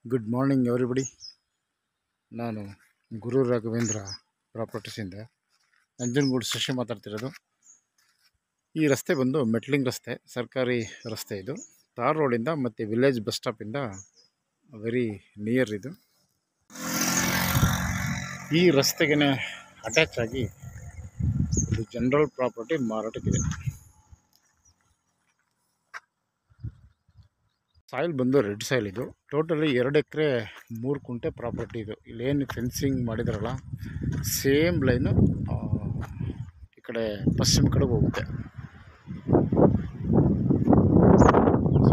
Good morning everybody. ನಾನು ಗುರು ರಾಘವೇಂದ್ರ ಪ್ರಾಪರ್ಟೀಸಿಂದ ನಂಜನಗೂಡು ಶಶಿ ಮಾತಾಡ್ತಿರೋದು. ಈ ರಸ್ತೆ ಬಂದು ಮೆಟ್ಲಿಂಗ್ ರಸ್ತೆ, ಸರ್ಕಾರಿ ರಸ್ತೆ. ಇದು ತಾರ್ ರೋಡಿಂದ ಮತ್ತು ವಿಲೇಜ್ ಬಸ್ ಸ್ಟಾಪಿಂದ ವೆರಿ ನಿಯರ್. ಈ ರಸ್ತೆಗೆ ಅಟ್ಯಾಚ್ ಆಗಿ ಇದು ಜನರಲ್ ಪ್ರಾಪರ್ಟಿ ಮಾರಾಟಕ್ಕಿದೆ. ಸಾಯಿಲ್ ಬಂದು ರೆಡ್ ಸಾಯಿಲ್. ಇದು ಟೋಟಲಿ 2 ಎಕರೆ 3 ಕುಂಟೆ ಪ್ರಾಪರ್ಟಿ. ಇದು ಇಲ್ಲೇನು ಫೆನ್ಸಿಂಗ್ ಮಾಡಿದಾರಲ್ಲ, ಸೇಮ್ ಲೈನು ಈ ಕಡೆ ಪಶ್ಚಿಮ ಕಡೆಗೆ ಹೋಗುತ್ತೆ.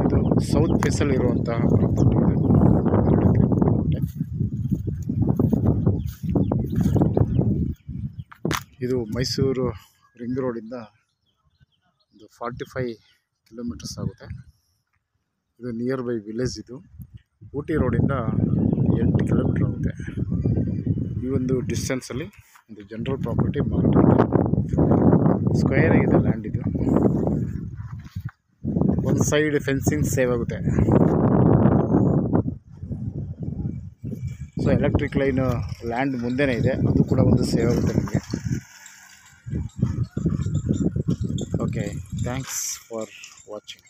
ಇದು ಸೌತ್ ಫೇಸಲ್ಲಿ ಇರುವಂತಹ ಪ್ರಾಪರ್ಟಿ. ಇದು ಮೈಸೂರು ರಿಂಗ್ ರೋಡಿಂದ ಒಂದು 45 ಕಿಲೋಮೀಟರ್ಸ್ ಆಗುತ್ತೆ. ಇದು ನಿಯರ್ ಬೈ ವಿಲೇಜ್. ಇದು ಊಟಿ ರೋಡಿಂದ 8 ಕಿಲೋಮೀಟರ್ ಆಗುತ್ತೆ. ಈ ಒಂದು ಡಿಸ್ಟೆನ್ಸಲ್ಲಿ ಒಂದು ಜನರಲ್ ಪ್ರಾಪರ್ಟಿ ಮಾರಾಟ. ಸ್ಕ್ವೇರ್ ಆಗಿದೆ ಲ್ಯಾಂಡ್. ಇದು ಒಂದು ಸೈಡ್ ಫೆನ್ಸಿಂಗ್ ಸೇವ್ ಆಗುತ್ತೆ. ಸೊ ಎಲೆಕ್ಟ್ರಿಕ್ ಲೈನ್ ಲ್ಯಾಂಡ್ ಮುಂದೆನೇ ಇದೆ, ಅದು ಕೂಡ ಒಂದು ಸೇವ್ ಆಗುತ್ತೆ ನಿಮಗೆ. Okay, thanks for watching.